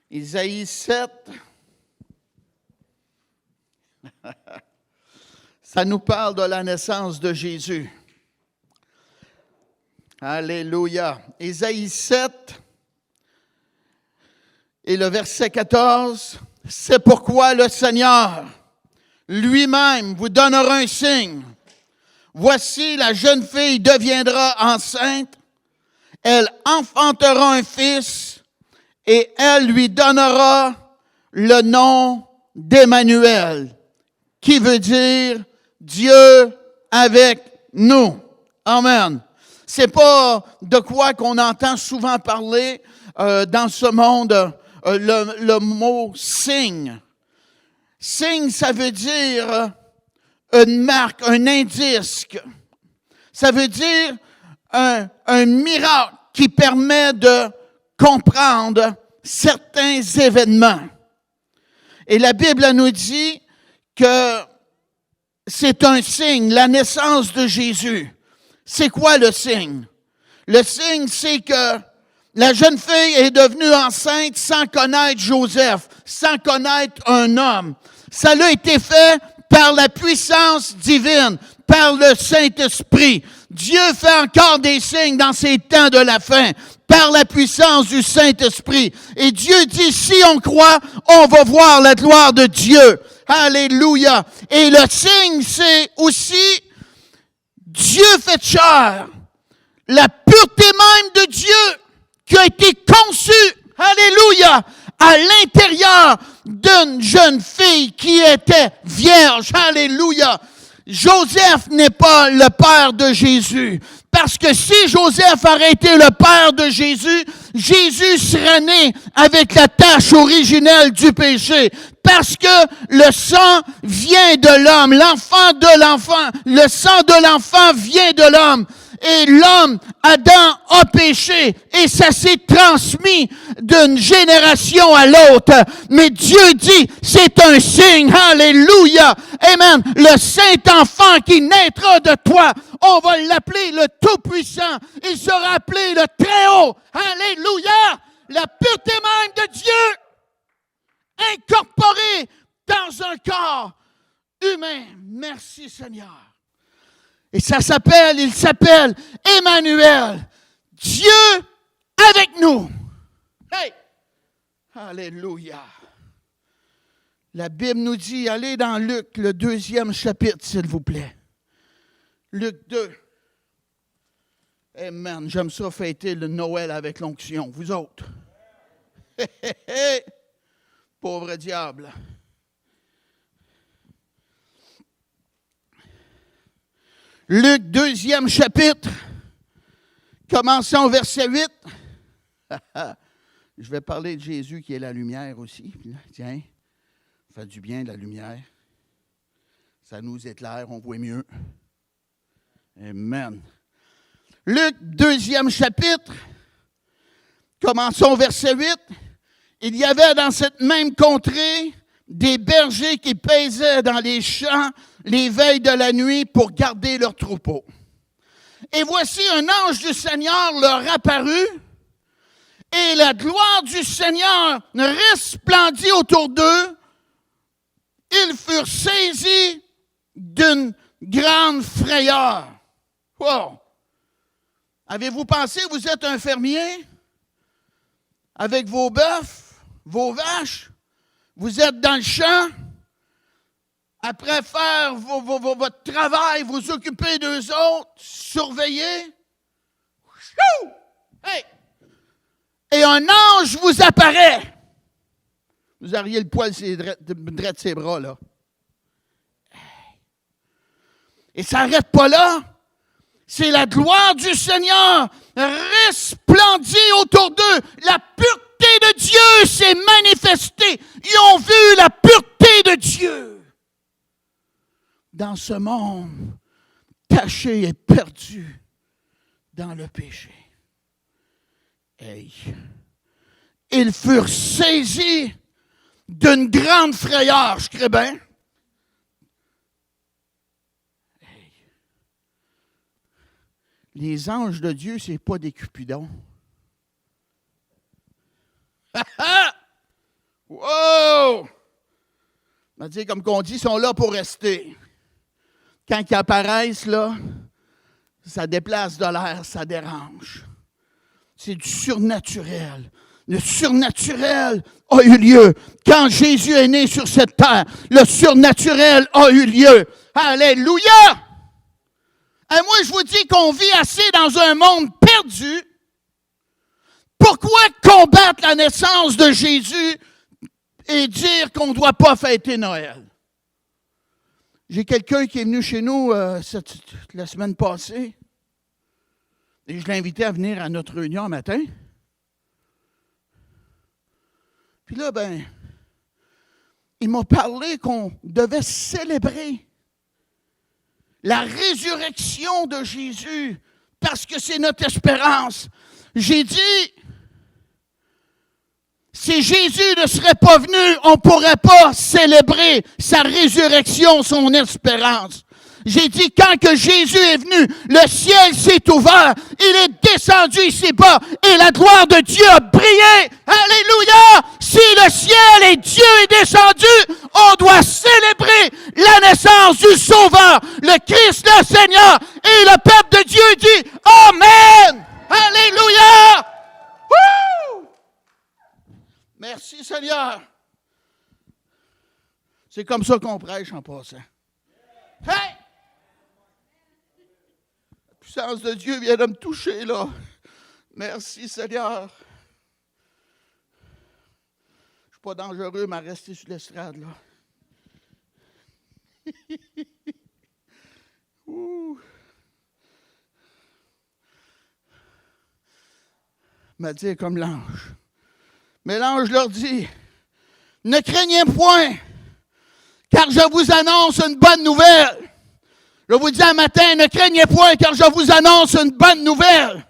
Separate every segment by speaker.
Speaker 1: Isaïe 7, ça nous parle de la naissance de Jésus. Alléluia. Isaïe 7 et le verset 14, c'est pourquoi le Seigneur lui-même vous donnera un signe. Voici, la jeune fille deviendra enceinte, elle enfantera un fils et elle lui donnera le nom d'Emmanuel, qui veut dire Dieu avec nous. Amen. C'est pas de quoi qu'on entend souvent parler dans ce monde, le mot signe. Signe, ça veut dire une marque, un indice. Ça veut dire un miracle qui permet de comprendre certains événements. Et la Bible nous dit que c'est un signe, la naissance de Jésus. C'est quoi le signe? Le signe, c'est que la jeune fille est devenue enceinte sans connaître Joseph, sans connaître un homme. Ça a été fait par la puissance divine, par le Saint-Esprit. Dieu fait encore des signes dans ces temps de la fin, par la puissance du Saint-Esprit. Et Dieu dit, si on croit, on va voir la gloire de Dieu. Alléluia. Et le signe, c'est aussi Dieu fait chair. La pureté même de Dieu qui a été conçue, alléluia, à l'intérieur d'une jeune fille qui était vierge. Alléluia. Joseph n'est pas le père de Jésus. Parce que si Joseph aurait été le père de Jésus, Jésus serait né avec la tache originelle du péché. Parce que le sang vient de l'homme, l'enfant de l'enfant, le sang de l'enfant vient de l'homme. Et l'homme, Adam, a péché et ça s'est transmis d'une génération à l'autre. Mais Dieu dit, c'est un signe, alléluia, amen. Le Saint-Enfant qui naîtra de toi, on va l'appeler le Tout-Puissant. Il sera appelé le Très-Haut, alléluia. La pureté même de Dieu, incorporée dans un corps humain. Merci Seigneur. Et il s'appelle Emmanuel, Dieu avec nous. Hey! Alléluia. La Bible nous dit, allez dans Luc, le 2e chapitre, s'il vous plaît. Luc 2. Amen. J'aime ça fêter le Noël avec l'onction. Vous autres. Pauvre diable. Luc, 2e chapitre, commençons au verset 8. Je vais parler de Jésus qui est la lumière aussi. Tiens, ça fait du bien la lumière. Ça nous éclaire, on voit mieux. Amen. Luc, 2e chapitre, commençons au verset 8. Il y avait dans cette même contrée des bergers qui paisaient dans les champs les veilles de la nuit pour garder leurs troupeaux. Et voici un ange du Seigneur leur apparut, et la gloire du Seigneur resplendit autour d'eux. Ils furent saisis d'une grande frayeur. Wow! Avez-vous pensé, vous êtes un fermier avec vos bœufs, vos vaches, vous êtes dans le champ, après faire votre travail, vous occupez d'eux autres, surveiller. Hey! Et un ange vous apparaît. Vous auriez le poil de ses bras, là. Et ça n'arrête pas là. C'est la gloire du Seigneur resplendit autour d'eux. La pureté de Dieu s'est manifestée. Ils ont vu la pureté de Dieu dans ce monde caché et perdu dans le péché. Hey. Ils furent saisis d'une grande frayeur, je crée bien. Hey. Les anges de Dieu, ce n'est pas des cupidons. C'est comme qu'on dit, ils sont là pour rester. Quand ils apparaissent, là, ça déplace de l'air, ça dérange. C'est du surnaturel. Le surnaturel a eu lieu. Quand Jésus est né sur cette terre, le surnaturel a eu lieu. Alléluia! Et moi, je vous dis qu'on vit assez dans un monde perdu. Pourquoi combattre la naissance de Jésus et dire qu'on ne doit pas fêter Noël? J'ai quelqu'un qui est venu chez nous la semaine passée et je l'ai invité à venir à notre réunion un matin. Puis là, il m'a parlé qu'on devait célébrer la résurrection de Jésus parce que c'est notre espérance. J'ai dit, si Jésus ne serait pas venu, on ne pourrait pas célébrer sa résurrection, son espérance. J'ai dit, quand que Jésus est venu, le ciel s'est ouvert, il est descendu ici-bas et la gloire de Dieu a brillé. Alléluia! Si le ciel et Dieu est descendu, on doit célébrer la naissance du Sauveur, le Christ le Seigneur. Et le peuple de Dieu dit, Amen! Alléluia! Woo! Merci Seigneur. C'est comme ça qu'on prêche en passant. Hey! La puissance de Dieu vient de me toucher là. Merci Seigneur. Je ne suis pas dangereux, mais rester sur l'estrade là. M'a dit comme l'ange. Mais l'ange leur dit, ne craignez point, car je vous annonce une bonne nouvelle. Je vous dis un matin, ne craignez point, car je vous annonce une bonne nouvelle,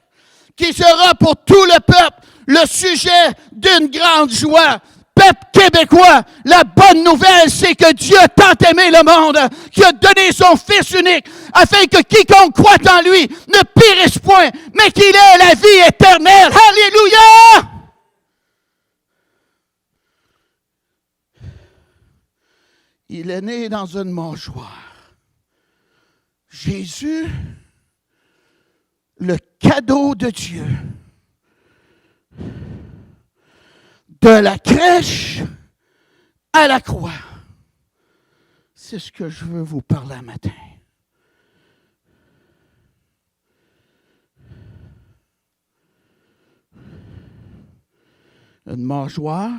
Speaker 1: qui sera pour tout le peuple le sujet d'une grande joie. Peuple québécois, la bonne nouvelle, c'est que Dieu a tant aimé le monde, qu'il a donné son Fils unique, afin que quiconque croit en lui ne périsse point, mais qu'il ait la vie éternelle. Alléluia! Il est né dans une mangeoire. Jésus, le cadeau de Dieu, de la crèche à la croix. C'est ce que je veux vous parler un matin. Une mangeoire.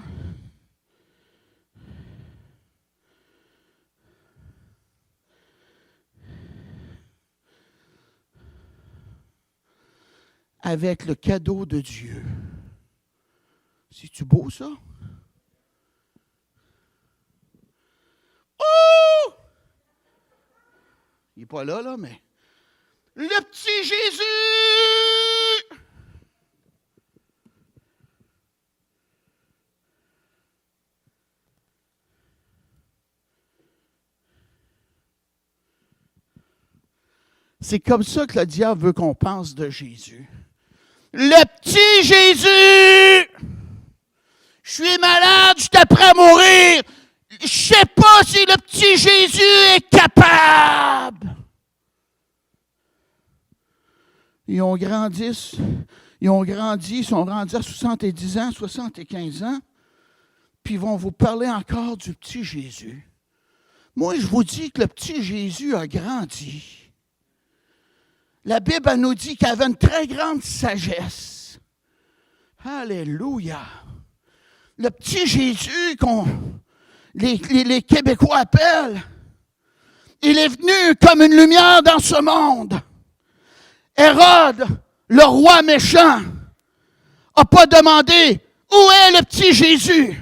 Speaker 1: Avec le cadeau de Dieu. C'est-tu beau, ça? Oh! Il n'est pas là, mais... Le petit Jésus! C'est comme ça que le diable veut qu'on pense de Jésus. Le petit Jésus! Je suis malade, je suis prêt à mourir. Je ne sais pas si le petit Jésus est capable. Ils ont grandi, ils sont rendus à 70 ans, 75 ans, puis ils vont vous parler encore du petit Jésus. Moi, je vous dis que le petit Jésus a grandi. La Bible nous dit qu'il avait une très grande sagesse. Alléluia. Le petit Jésus qu'on les Québécois appellent, il est venu comme une lumière dans ce monde. Hérode, le roi méchant, n'a pas demandé où est le petit Jésus.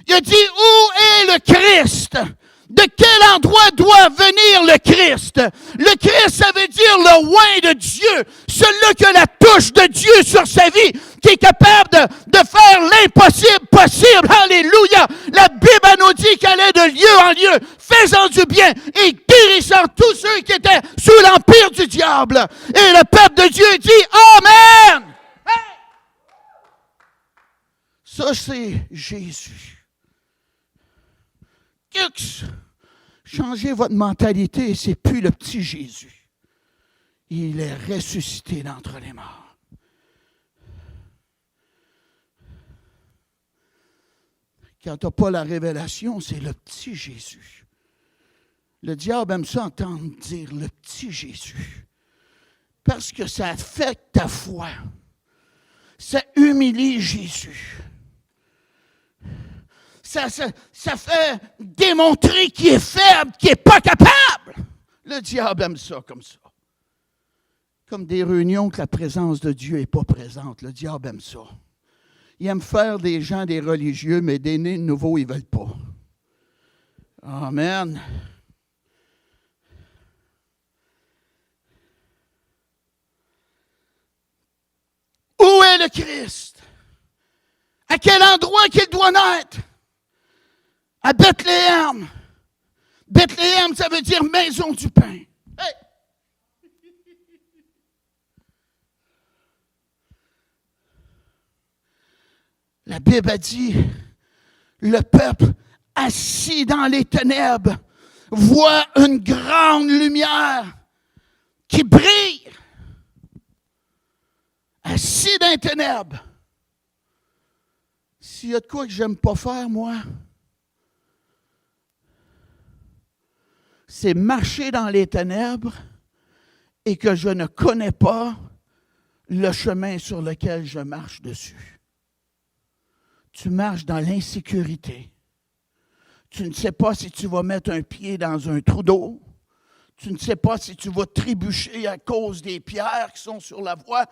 Speaker 1: Il a dit où est le Christ? De quel endroit doit venir le Christ? Le Christ, ça veut dire le oint de Dieu, celui qui a la touche de Dieu sur sa vie, qui est capable de faire l'impossible possible. Alléluia! La Bible nous dit qu'elle est de lieu en lieu, faisant du bien et guérissant tous ceux qui étaient sous l'empire du diable. Et le peuple de Dieu dit Amen! Hey! Ça, c'est Jésus. Changez votre mentalité, c'est plus le petit Jésus. Il est ressuscité d'entre les morts. Quand tu n'as pas la révélation, c'est le petit Jésus. Le diable aime ça entendre dire le petit Jésus. Parce que ça affecte ta foi. Ça humilie Jésus. Ça fait démontrer qu'il est faible, qu'il n'est pas capable. Le diable aime ça comme ça. Comme des réunions que la présence de Dieu n'est pas présente. Le diable aime ça. Il aime faire des gens des religieux, mais des nés nouveaux, ils ne veulent pas. Amen. Où est le Christ? À quel endroit qu'il doit naître? À Bethléem. Bethléem, ça veut dire maison du pain. Hey! La Bible a dit, le peuple assis dans les ténèbres voit une grande lumière qui brille. Assis dans les ténèbres. S'il y a de quoi que j'aime pas faire, moi, c'est marcher dans les ténèbres et que je ne connais pas le chemin sur lequel je marche dessus. Tu marches dans l'insécurité. Tu ne sais pas si tu vas mettre un pied dans un trou d'eau. Tu ne sais pas si tu vas trébucher à cause des pierres qui sont sur la voie.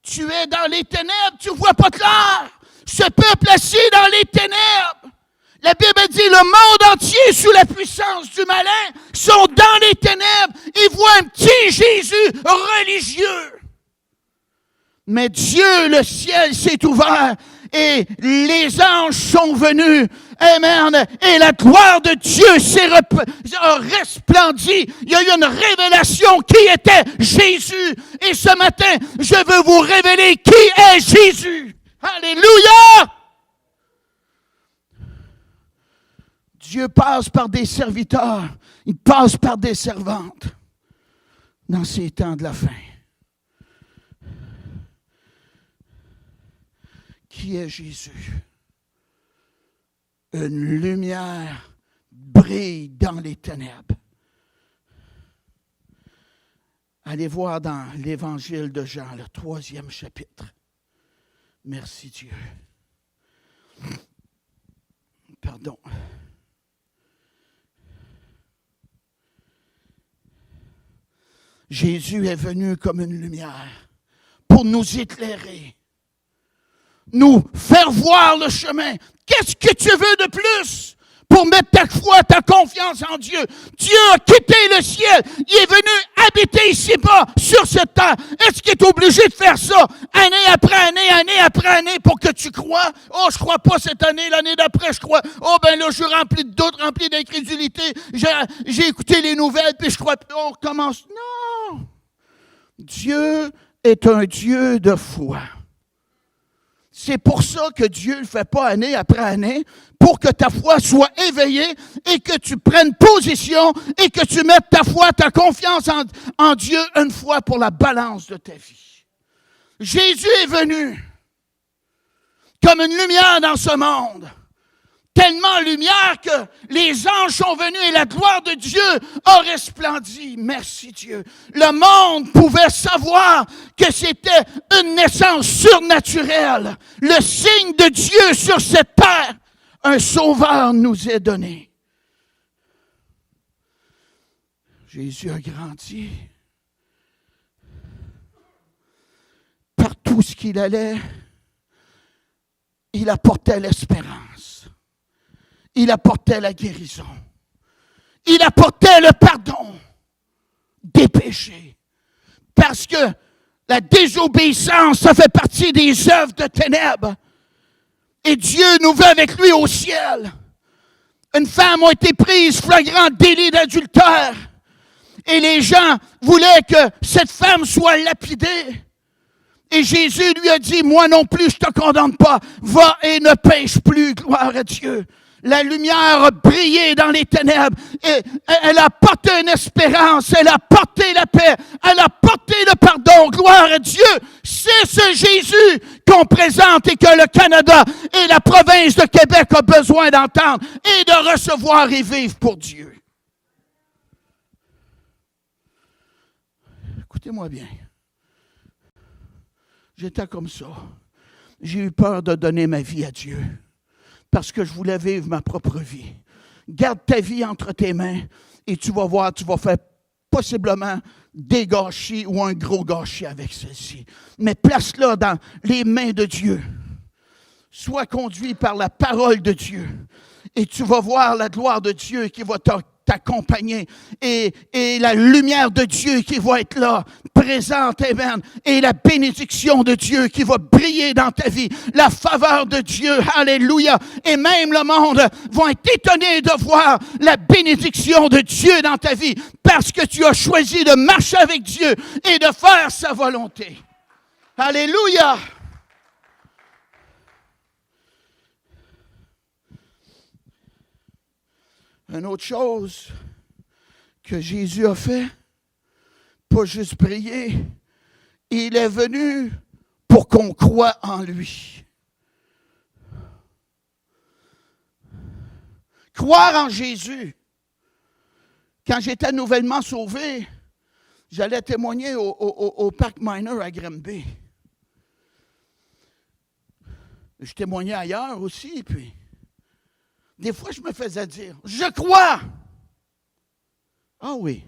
Speaker 1: Tu es dans les ténèbres, tu ne vois pas clair. Ce peuple assis dans les ténèbres. La Bible dit, le monde entier, sous la puissance du malin, sont dans les ténèbres. Ils voient un petit Jésus religieux. Mais Dieu, le ciel s'est ouvert et les anges sont venus. Amen. Et la gloire de Dieu a resplendi. Il y a eu une révélation qui était Jésus. Et ce matin, je veux vous révéler qui est Jésus. Alléluia! Dieu passe par des serviteurs. Il passe par des servantes dans ces temps de la fin. Qui est Jésus? Une lumière brille dans les ténèbres. Allez voir dans l'Évangile de Jean, le 3e chapitre. Merci Dieu. Pardon. Jésus est venu comme une lumière pour nous éclairer. Nous faire voir le chemin. Qu'est-ce que tu veux de plus pour mettre ta foi, ta confiance en Dieu? Dieu a quitté le ciel. Il est venu habiter ici-bas, sur cette terre. Est-ce qu'il est obligé de faire ça année après année pour que tu crois? Oh, je crois pas cette année, l'année d'après, je crois. Oh, ben là, je suis rempli de doutes, rempli d'incrédulité. J'ai écouté les nouvelles, puis je crois. On recommence. Non! Dieu est un Dieu de foi. C'est pour ça que Dieu ne le fait pas année après année, pour que ta foi soit éveillée et que tu prennes position et que tu mettes ta foi, ta confiance en Dieu une fois pour la balance de ta vie. Jésus est venu comme une lumière dans ce monde. Tellement lumière que les anges sont venus et la gloire de Dieu a resplendi. Merci Dieu. Le monde pouvait savoir que c'était une naissance surnaturelle. Le signe de Dieu sur cette terre. Un sauveur nous est donné. Jésus a grandi. Partout ce qu'il allait, il apportait l'espérance. Il apportait la guérison. Il apportait le pardon des péchés. Parce que la désobéissance, ça fait partie des œuvres de ténèbres. Et Dieu nous veut avec lui au ciel. Une femme a été prise flagrant délit d'adultère. Et les gens voulaient que cette femme soit lapidée. Et Jésus lui a dit, moi non plus, je ne te condamne pas. Va et ne pêche plus, gloire à Dieu. La lumière a brillé dans les ténèbres. Et elle a apporté une espérance. Elle a apporté la paix. Elle a apporté le pardon. Gloire à Dieu. C'est ce Jésus qu'on présente et que le Canada et la province de Québec ont besoin d'entendre et de recevoir et vivre pour Dieu. Écoutez-moi bien. J'étais comme ça. J'ai eu peur de donner ma vie à Dieu parce que je voulais vivre ma propre vie. Garde ta vie entre tes mains et tu vas voir, tu vas faire possiblement des gâchis ou un gros gâchis avec celle-ci. Mais place-la dans les mains de Dieu. Sois conduit par la parole de Dieu et tu vas voir la gloire de Dieu qui va t'accompagner et la lumière de Dieu qui va être là, présente, amen, et la bénédiction de Dieu qui va briller dans ta vie, la faveur de Dieu, alléluia, et même le monde va être étonné de voir la bénédiction de Dieu dans ta vie parce que tu as choisi de marcher avec Dieu et de faire sa volonté. Alléluia! Une autre chose que Jésus a fait, pas juste prier, il est venu pour qu'on croie en lui. Croire en Jésus. Quand j'étais nouvellement sauvé, j'allais témoigner au Parc Minor à Granby. Je témoignais ailleurs aussi, puis des fois, je me faisais dire, je crois. Ah oui.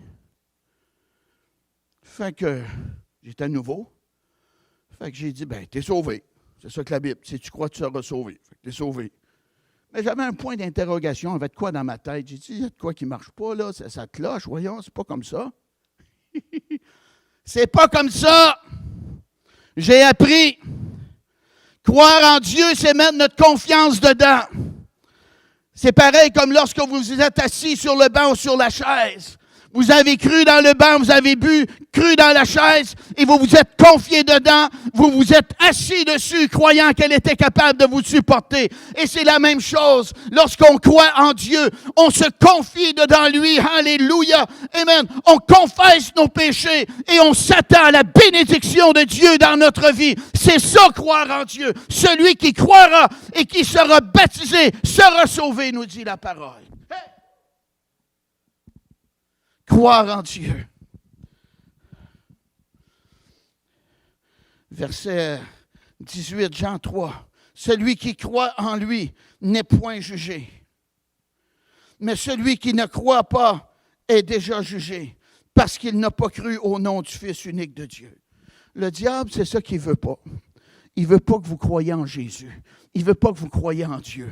Speaker 1: Fait que j'étais nouveau. Fait que j'ai dit, ben, t'es sauvé. C'est ça que la Bible. Si tu crois, tu seras sauvé. Fait que t'es sauvé. Mais j'avais un point d'interrogation avec quoi dans ma tête. J'ai dit, il y a de quoi qui ne marche pas, là. Ça cloche, voyons, c'est pas comme ça. C'est pas comme ça. J'ai appris. Croire en Dieu, c'est mettre notre confiance dedans. C'est pareil comme lorsque vous êtes assis sur le banc ou sur la chaise. Vous avez cru dans le banc, vous avez cru dans la chaise et vous vous êtes confié dedans. Vous vous êtes assis dessus croyant qu'elle était capable de vous supporter. Et c'est la même chose. Lorsqu'on croit en Dieu, on se confie dedans lui. Alléluia. Amen. On confesse nos péchés et on s'attend à la bénédiction de Dieu dans notre vie. C'est ça, croire en Dieu. Celui qui croira et qui sera baptisé sera sauvé, nous dit la parole. Croire en Dieu. Verset 18, Jean 3. Celui qui croit en lui n'est point jugé. Mais celui qui ne croit pas est déjà jugé parce qu'il n'a pas cru au nom du Fils unique de Dieu. Le diable, c'est ça qu'il ne veut pas. Il ne veut pas que vous croyiez en Jésus. Il ne veut pas que vous croyiez en Dieu.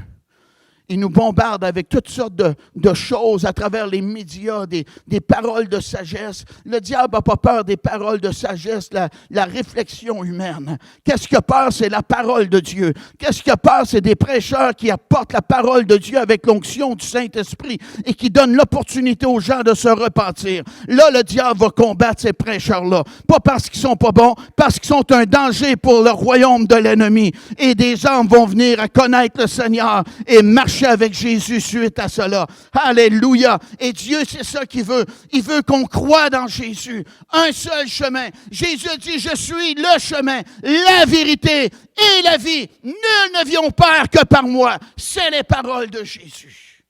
Speaker 1: Il nous bombarde avec toutes sortes de choses à travers les médias, des paroles de sagesse. Le diable n'a pas peur des paroles de sagesse, la réflexion humaine. Qu'est-ce qu'il a peur? C'est la parole de Dieu. Qu'est-ce qu'il a peur? C'est des prêcheurs qui apportent la parole de Dieu avec l'onction du Saint-Esprit et qui donnent l'opportunité aux gens de se repentir. Là, le diable va combattre ces prêcheurs-là. Pas parce qu'ils sont pas bons, parce qu'ils sont un danger pour le royaume de l'ennemi. Et des hommes vont venir à connaître le Seigneur et marcher avec Jésus suite à cela. Alléluia. Et Dieu, c'est ça qu'il veut. Il veut qu'on croie dans Jésus. Un seul chemin. Jésus dit, je suis le chemin, la vérité et la vie. Nul ne vient au Père que par moi. C'est les paroles de Jésus.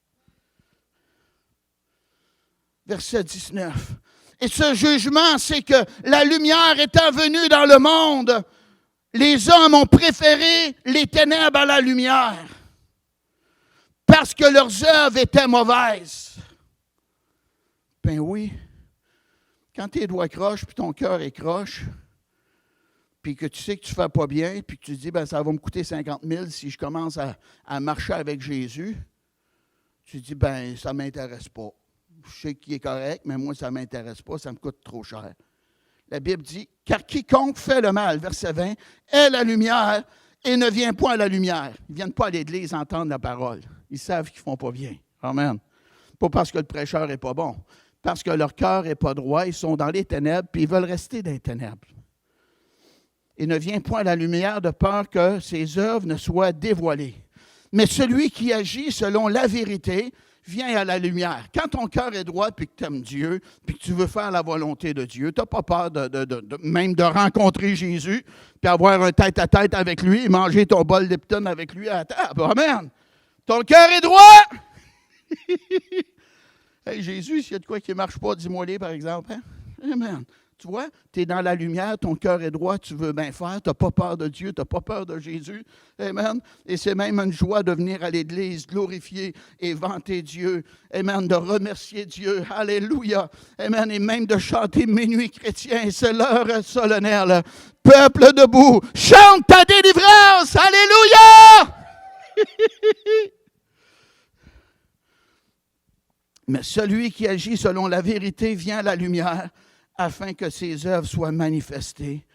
Speaker 1: Verset 19. Et ce jugement, c'est que la lumière étant venue dans le monde, les hommes ont préféré les ténèbres à la lumière. Parce que leurs œuvres étaient mauvaises. Ben oui. Quand tes doigts crochent, puis ton cœur est croche, puis que tu sais que tu ne fais pas bien, puis que tu te dis, ben ça va me coûter 50 000 si je commence à marcher avec Jésus, tu te dis, ben ça ne m'intéresse pas. Je sais qu'il est correct, mais moi, ça ne m'intéresse pas, ça me coûte trop cher. La Bible dit, car quiconque fait le mal, verset 20, est la lumière et ne vient point à la lumière. Ils ne viennent pas à l'église entendre la parole. Ils savent qu'ils ne font pas bien. Amen. Pas parce que le prêcheur n'est pas bon. Parce que leur cœur n'est pas droit. Ils sont dans les ténèbres, puis ils veulent rester dans les ténèbres. Et ne vient point à la lumière de peur que ses œuvres ne soient dévoilées. Mais celui qui agit selon la vérité vient à la lumière. Quand ton cœur est droit, puis que tu aimes Dieu, puis que tu veux faire la volonté de Dieu, tu n'as pas peur même de rencontrer Jésus, puis avoir un tête-à-tête avec lui, et manger ton bol Lipton avec lui à la table. Amen. Ton cœur est droit. Hey, Jésus, s'il y a de quoi qui ne marche pas, dis-moi-les, par exemple. Hein? Amen. Tu vois, tu es dans la lumière, ton cœur est droit, tu veux bien faire, tu n'as pas peur de Dieu, tu n'as pas peur de Jésus. Amen. Et c'est même une joie de venir à l'Église, glorifier et vanter Dieu. Amen. De remercier Dieu. Alléluia. Amen. Et même de chanter Minuit chrétien, c'est l'heure solennelle. Peuple debout, chante ta délivrance. Alléluia. Mais celui qui agit selon la vérité vient à la lumière, afin que ses œuvres soient manifestées,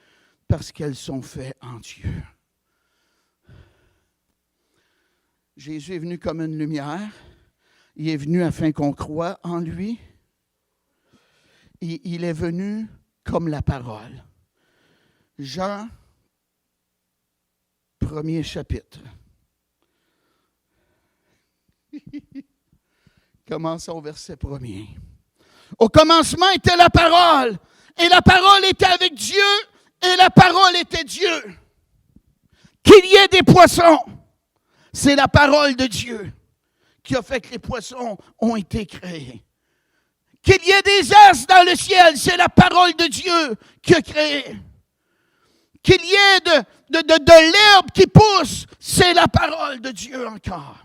Speaker 1: parce qu'elles sont faites en Dieu. Jésus est venu comme une lumière. Il est venu afin qu'on croie en lui. Et il est venu comme la parole. Jean, 1er chapitre. Commençons au verset 1er. Au commencement était la parole, et la parole était avec Dieu, et la parole était Dieu. Qu'il y ait des poissons, c'est la parole de Dieu qui a fait que les poissons ont été créés. Qu'il y ait des astres dans le ciel, c'est la parole de Dieu qui a créé. Qu'il y ait de l'herbe qui pousse, c'est la parole de Dieu encore.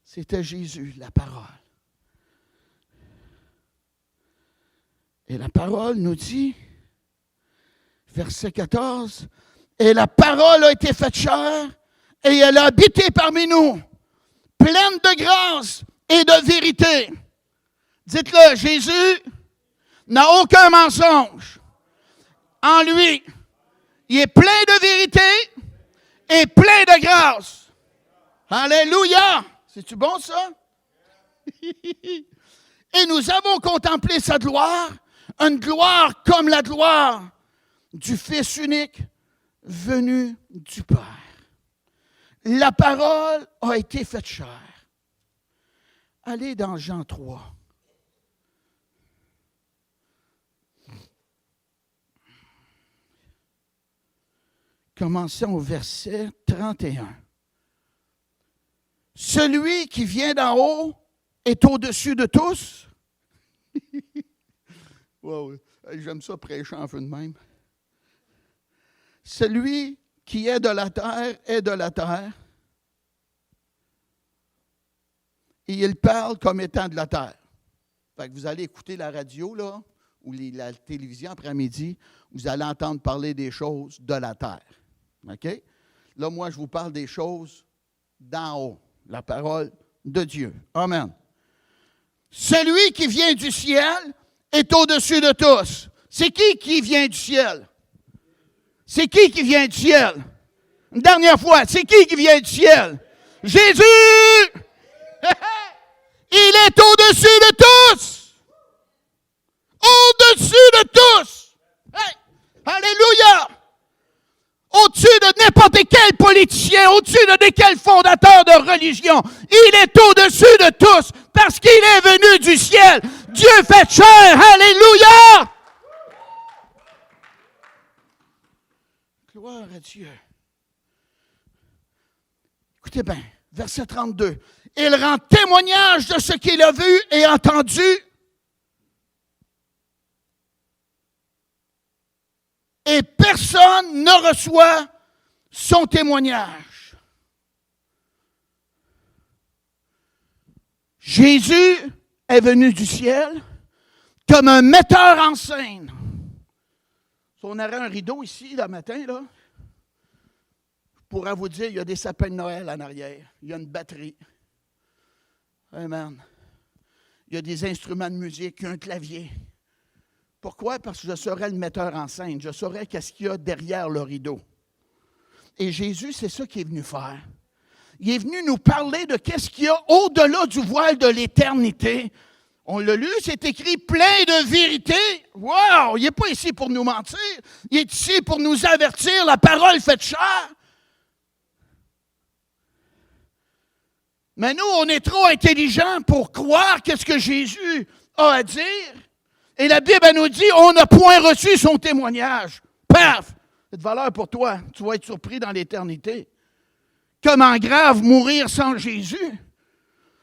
Speaker 1: C'était Jésus, la parole. Et la parole nous dit, verset 14, « Et la parole a été faite chair, et elle a habité parmi nous, pleine de grâce et de vérité. » Dites-le, Jésus n'a aucun mensonge en lui. Il est plein de vérité et plein de grâce. Alléluia! C'est-tu bon, ça? Et nous avons contemplé sa gloire, une gloire comme la gloire du Fils unique venu du Père. La parole a été faite chair. Allez dans Jean 3. Commençons au verset 31. Celui qui vient d'en haut est au-dessus de tous. Wow, j'aime ça prêcher en feu de même. Celui qui est de la terre est de la terre. Et il parle comme étant de la terre. Fait que vous allez écouter la radio, là, ou la télévision après-midi, vous allez entendre parler des choses de la terre. OK? Là, moi, je vous parle des choses d'en haut. La parole de Dieu. Amen. Celui qui vient du ciel est au-dessus de tous. C'est qui vient du ciel? C'est qui vient du ciel? Une dernière fois, c'est qui vient du ciel? Jésus! Il est au-dessus de tous! Au-dessus de tous! Hey! Alléluia! Au-dessus de n'importe quel politicien, au-dessus de quel fondateur de religion. Il est au-dessus de tous parce qu'il est venu du ciel. Dieu fait chair. Alléluia! Gloire à Dieu. Écoutez bien, verset 32. Il rend témoignage de ce qu'il a vu et entendu. Et personne ne reçoit son témoignage. Jésus est venu du ciel comme un metteur en scène. Si on aurait un rideau ici, le matin, là, je pourrais vous dire, il y a des sapins de Noël en arrière. Il y a une batterie. Amen. Il y a des instruments de musique, il y a un clavier. Pourquoi? Parce que je serais le metteur en scène. Je saurais qu'est-ce qu'il y a derrière le rideau. Et Jésus, c'est ça qu'il est venu faire. Il est venu nous parler de qu'est-ce qu'il y a au-delà du voile de l'éternité. On l'a lu, c'est écrit plein de vérité. Wow! Il n'est pas ici pour nous mentir. Il est ici pour nous avertir. La parole faite chair. Mais nous, on est trop intelligents pour croire qu'est-ce que Jésus a à dire. Et la Bible, elle nous dit, on n'a point reçu son témoignage. Paf! C'est de valeur pour toi. Tu vas être surpris dans l'éternité. Comment grave mourir sans Jésus?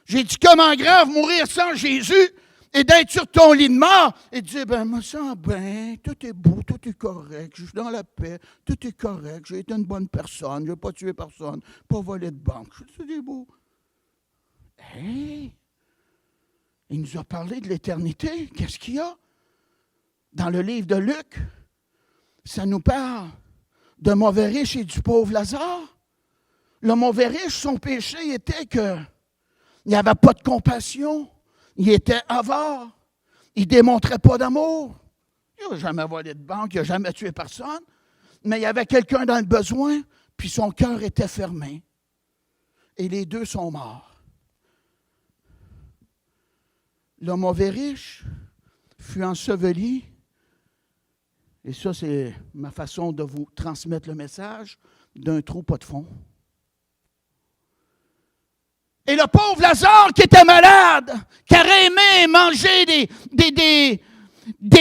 Speaker 1: J'ai dit, comment grave mourir sans Jésus et d'être sur ton lit de mort et de dire, ben, je me sens bien, tout est beau, tout est correct, je suis dans la paix, tout est correct, j'ai été une bonne personne, je n'ai pas tué personne, pas volé de banque, c'est beau. Hey! Il nous a parlé de l'éternité. Qu'est-ce qu'il y a? Dans le livre de Luc, ça nous parle d'un mauvais riche et du pauvre Lazare. Le mauvais riche, son péché était qu'il n'y avait pas de compassion. Il était avare. Il ne démontrait pas d'amour. Il n'a jamais volé de banque, il n'a jamais tué personne. Mais il y avait quelqu'un dans le besoin, puis son cœur était fermé. Et les deux sont morts. Le mauvais riche fut enseveli, et ça, c'est ma façon de vous transmettre le message, d'un trou pas de fond. Et le pauvre Lazare qui était malade, qui aurait aimé manger des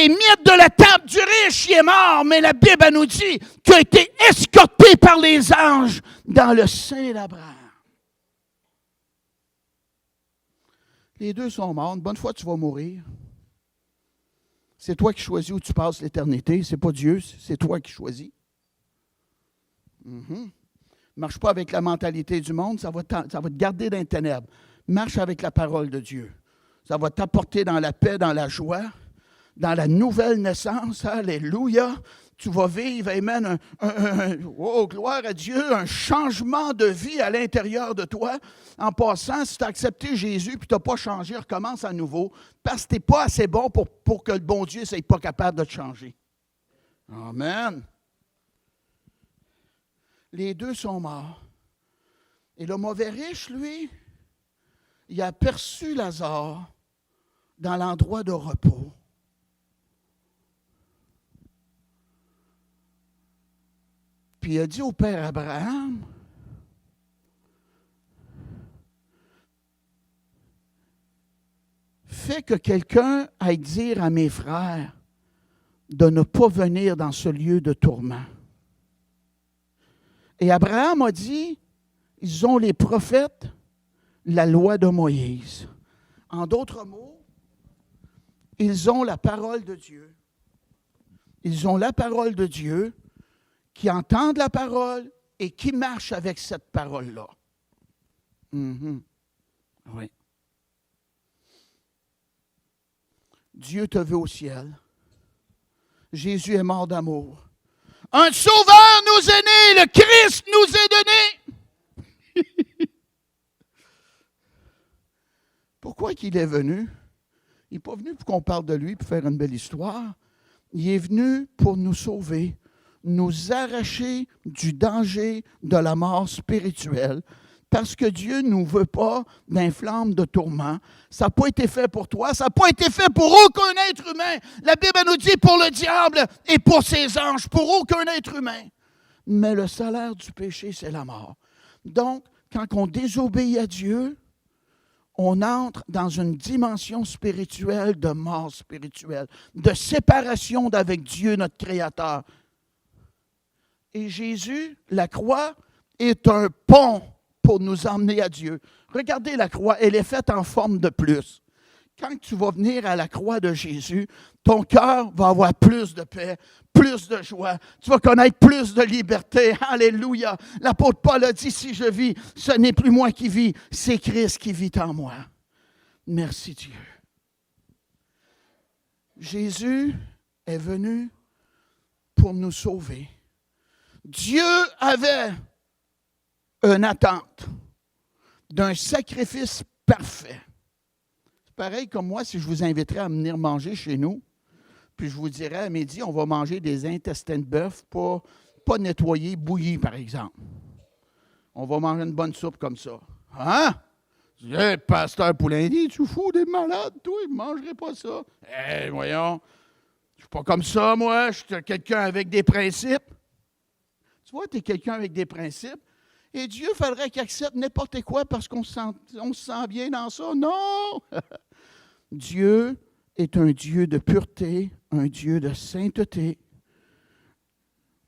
Speaker 1: miettes de la table du riche, il est mort, mais la Bible nous dit qu'il a été escorté par les anges dans le sein d'Abraham. Les deux sont morts. Une bonne fois, tu vas mourir. C'est toi qui choisis où tu passes l'éternité. Ce n'est pas Dieu, c'est toi qui choisis. Ne marche pas avec la mentalité du monde, ça va te garder dans les ténèbres. Marche avec la parole de Dieu. Ça va t'apporter dans la paix, dans la joie, dans la nouvelle naissance. Alléluia. Tu vas vivre, amen, oh, gloire à Dieu, un changement de vie à l'intérieur de toi. En passant, si tu as accepté Jésus et tu n'as pas changé, recommence à nouveau, parce que tu n'es pas assez bon pour que le bon Dieu ne soit pas capable de te changer. Amen. Les deux sont morts. Et le mauvais riche, lui, il a aperçu Lazare dans l'endroit de repos. Puis il a dit au père Abraham, fais que quelqu'un aille dire à mes frères de ne pas venir dans ce lieu de tourment. Et Abraham a dit, ils ont les prophètes, la loi de Moïse. En d'autres mots, ils ont la parole de Dieu. Ils ont la parole de Dieu, qui entendent la parole et qui marchent avec cette parole-là. Oui. Dieu te veut au ciel. Jésus est mort d'amour. Un sauveur nous est né, le Christ nous est donné. Pourquoi qu'il est venu? Il n'est pas venu pour qu'on parle de lui, pour faire une belle histoire. Il est venu pour nous sauver, nous arracher du danger de la mort spirituelle, parce que Dieu ne nous veut pas d'un flamme de tourment. Ça n'a pas été fait pour toi, ça n'a pas été fait pour aucun être humain. La Bible nous dit pour le diable et pour ses anges, pour aucun être humain. Mais le salaire du péché, c'est la mort. Donc, quand on désobéit à Dieu, on entre dans une dimension spirituelle de mort spirituelle, de séparation d'avec Dieu, notre Créateur. Et Jésus, la croix, est un pont pour nous emmener à Dieu. Regardez la croix, elle est faite en forme de plus. Quand tu vas venir à la croix de Jésus, ton cœur va avoir plus de paix, plus de joie. Tu vas connaître plus de liberté. Alléluia. L'apôtre Paul a dit, si je vis, ce n'est plus moi qui vis, c'est Christ qui vit en moi. Merci Dieu. Jésus est venu pour nous sauver. Dieu avait une attente d'un sacrifice parfait. C'est pareil comme moi si je vous inviterais à venir manger chez nous, puis je vous dirais à midi, on va manger des intestins de bœuf, pas nettoyés, bouillis par exemple. On va manger une bonne soupe comme ça. Hein? Je dis, hey, pasteur Poulindi, tu fous des malades, toi, je ne mangerai pas ça. Hey, voyons, je ne suis pas comme ça, moi, je suis quelqu'un avec des principes. Tu vois, tu es quelqu'un avec des principes. Et Dieu, il faudrait qu'il accepte n'importe quoi parce qu'on se sent bien dans ça. Non! Dieu est un Dieu de pureté, un Dieu de sainteté.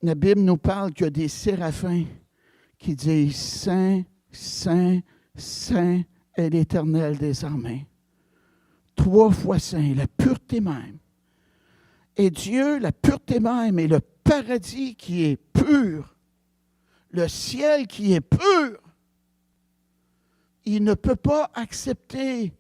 Speaker 1: La Bible nous parle qu'il y a des séraphins qui disent « Saint, Saint, Saint est l'Éternel des armées. » 3 fois saint, la pureté même. Et Dieu, la pureté même, et le paradis qui est pur, le ciel qui est pur, il ne peut pas accepter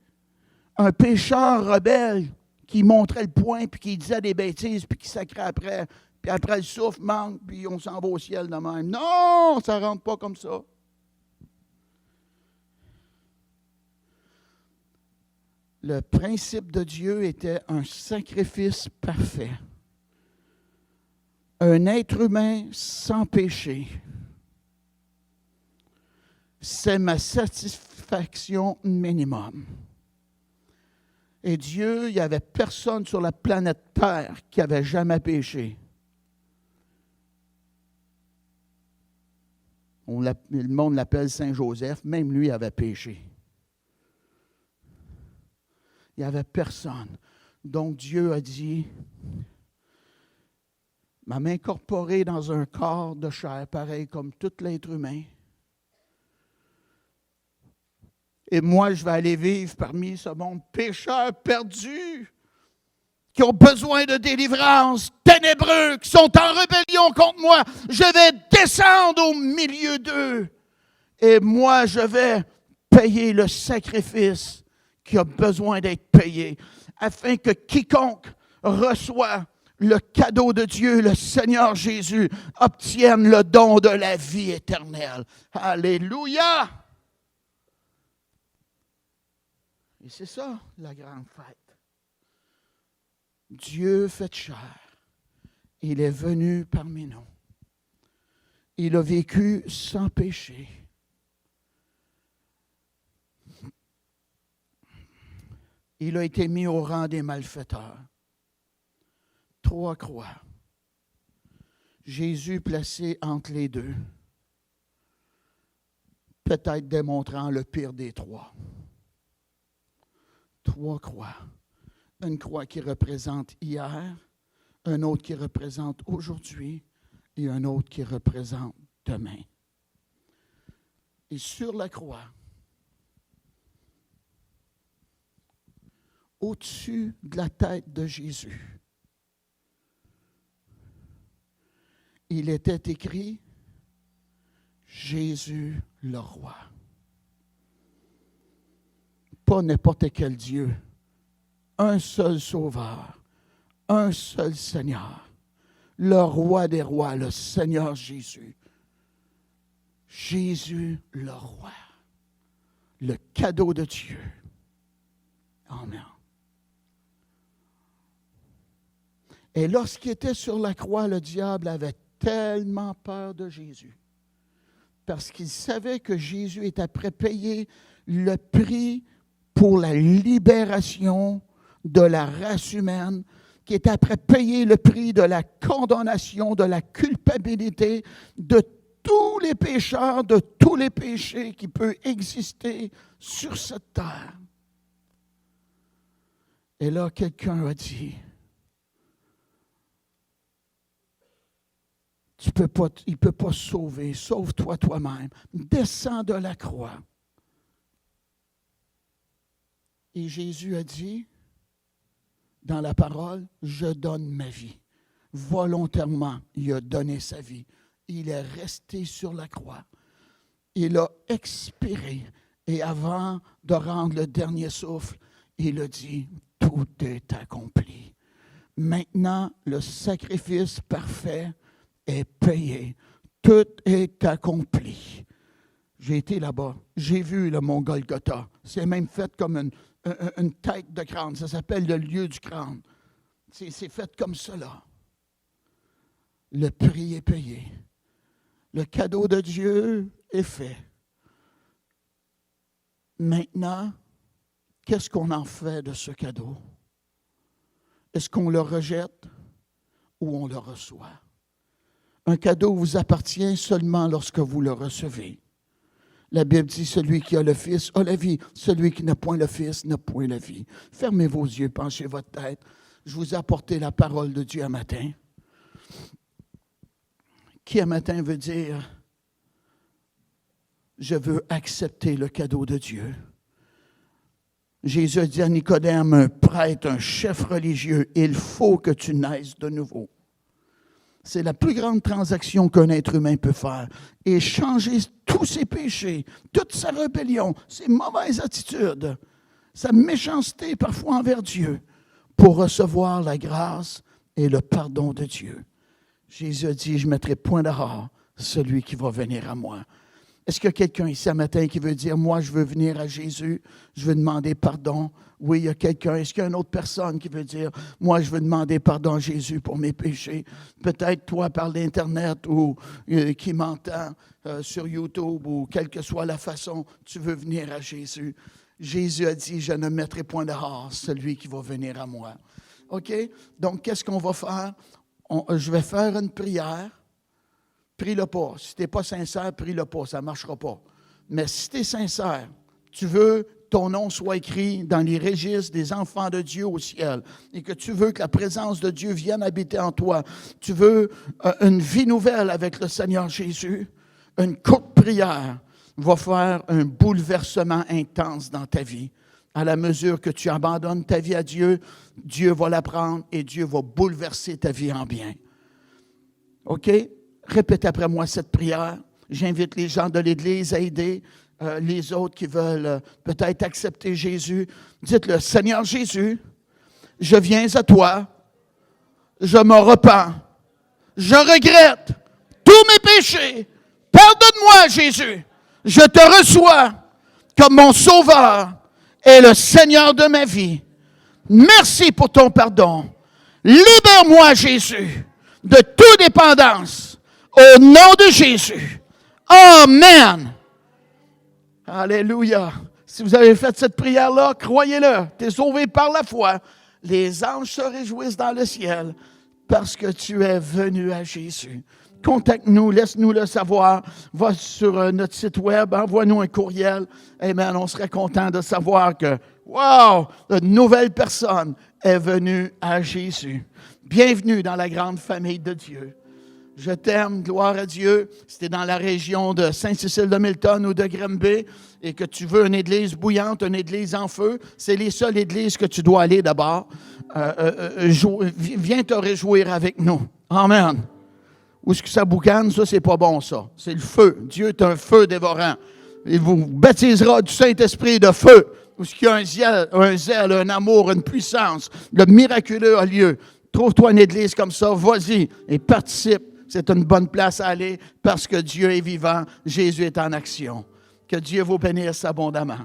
Speaker 1: un pécheur rebelle qui montrait le poing, puis qui disait des bêtises, puis qui sacrait après, puis après le souffle manque, puis on s'en va au ciel de même. Non, ça ne rentre pas comme ça. Le principe de Dieu était un sacrifice parfait. Un être humain sans péché. C'est ma satisfaction minimum. Et Dieu, il n'y avait personne sur la planète Terre qui avait jamais péché. Le monde l'appelle Saint Joseph, même lui avait péché. Il n'y avait personne. Donc Dieu a dit, m'a m'incorporé dans un corps de chair, pareil comme tout l'être humain. Et moi, je vais aller vivre parmi ce monde pécheur perdu, qui ont besoin de délivrance, ténébreux, qui sont en rébellion contre moi. Je vais descendre au milieu d'eux. Et moi, je vais payer le sacrifice qui a besoin d'être payé, afin que quiconque reçoit le cadeau de Dieu, le Seigneur Jésus, obtienne le don de la vie éternelle. Alléluia! Et c'est ça, la grande fête. Dieu fait chair. Il est venu parmi nous. Il a vécu sans péché. Il a été mis au rang des malfaiteurs. 3 croix. Jésus placé entre les deux. Peut-être démontrant le pire des 3. 3 croix. Une croix qui représente hier, un autre qui représente aujourd'hui et un autre qui représente demain. Et sur la croix, au-dessus de la tête de Jésus, il était écrit « Jésus le roi ». Pas n'importe quel Dieu, un seul Sauveur, un seul Seigneur, le roi des rois, le Seigneur Jésus. Jésus le roi, le cadeau de Dieu. Amen. Et lorsqu'il était sur la croix, le diable avait tellement peur de Jésus, parce qu'il savait que Jésus était prêt à payer le prix pour la libération de la race humaine, qui était prêt à payer le prix de la condamnation, de la culpabilité de tous les pécheurs, de tous les péchés qui peuvent exister sur cette terre. Et là, quelqu'un a dit, il ne peut pas sauver, sauve-toi toi-même, descends de la croix. Et Jésus a dit, dans la parole, je donne ma vie. Volontairement, il a donné sa vie. Il est resté sur la croix. Il a expiré. Et avant de rendre le dernier souffle, il a dit, tout est accompli. Maintenant, le sacrifice parfait est payé. Tout est accompli. J'ai été là-bas. J'ai vu le mont Golgotha. C'est même fait comme une tête de crâne. Ça s'appelle le lieu du crâne. C'est fait comme cela. Le prix est payé. Le cadeau de Dieu est fait. Maintenant, qu'est-ce qu'on en fait de ce cadeau? Est-ce qu'on le rejette ou on le reçoit? Un cadeau vous appartient seulement lorsque vous le recevez. La Bible dit, celui qui a le Fils a la vie. Celui qui n'a point le Fils n'a point la vie. Fermez vos yeux, penchez votre tête. Je vous ai apporté la parole de Dieu un matin. Qui un matin veut dire, je veux accepter le cadeau de Dieu. Jésus a dit à Nicodème, un prêtre, un chef religieux, il faut que tu naisses de nouveau. C'est la plus grande transaction qu'un être humain peut faire. Et changer tous ses péchés, toute sa rébellion, ses mauvaises attitudes, sa méchanceté parfois envers Dieu, pour recevoir la grâce et le pardon de Dieu. Jésus a dit, je ne mettrai point d'erreur celui qui va venir à moi. Est-ce qu'il y a quelqu'un ici ce matin qui veut dire, moi, je veux venir à Jésus, je veux demander pardon? Oui, il y a quelqu'un. Est-ce qu'il y a une autre personne qui veut dire, moi, je veux demander pardon à Jésus pour mes péchés? Peut-être toi par l'Internet ou qui m'entend sur YouTube ou quelle que soit la façon, tu veux venir à Jésus. Jésus a dit, je ne mettrai point d'erreur celui qui va venir à moi. OK? Donc, qu'est-ce qu'on va faire? Je vais faire une prière. Prie-le pas. Si tu n'es pas sincère, prie-le pas. Ça ne marchera pas. Mais si tu es sincère, tu veux que ton nom soit écrit dans les registres des enfants de Dieu au ciel et que tu veux que la présence de Dieu vienne habiter en toi, tu veux une vie nouvelle avec le Seigneur Jésus, une courte prière va faire un bouleversement intense dans ta vie. À la mesure que tu abandonnes ta vie à Dieu, Dieu va la prendre et Dieu va bouleverser ta vie en bien. OK? Répète après moi cette prière. J'invite les gens de l'Église à aider les autres qui veulent peut-être accepter Jésus. Dites-le, Seigneur Jésus, je viens à toi, je me repens, je regrette tous mes péchés. Pardonne-moi, Jésus. Je te reçois comme mon sauveur et le Seigneur de ma vie. Merci pour ton pardon. Libère-moi, Jésus, de toute dépendance. Au nom de Jésus. Amen. Alléluia. Si vous avez fait cette prière-là, croyez-le, tu es sauvé par la foi. Les anges se réjouissent dans le ciel parce que tu es venu à Jésus. Contacte-nous, laisse-nous le savoir. Va sur notre site web, envoie-nous un courriel. Amen. On serait content de savoir que, wow, une nouvelle personne est venue à Jésus. Bienvenue dans la grande famille de Dieu. Je t'aime, gloire à Dieu. Si tu es dans la région de Saint-Cécile-de-Milton ou de Granby et que tu veux une église bouillante, une église en feu, c'est les seules églises que tu dois aller d'abord. Viens te réjouir avec nous. Amen. Où est-ce que ça boucane? Ça, c'est pas bon, ça. C'est le feu. Dieu est un feu dévorant. Il vous baptisera du Saint-Esprit de feu. Où est-ce qu'il y a un zèle, un amour, une puissance. Le miraculeux a lieu. Trouve-toi une église comme ça. Vas-y et participe. C'est une bonne place à aller parce que Dieu est vivant. Jésus est en action. Que Dieu vous bénisse abondamment.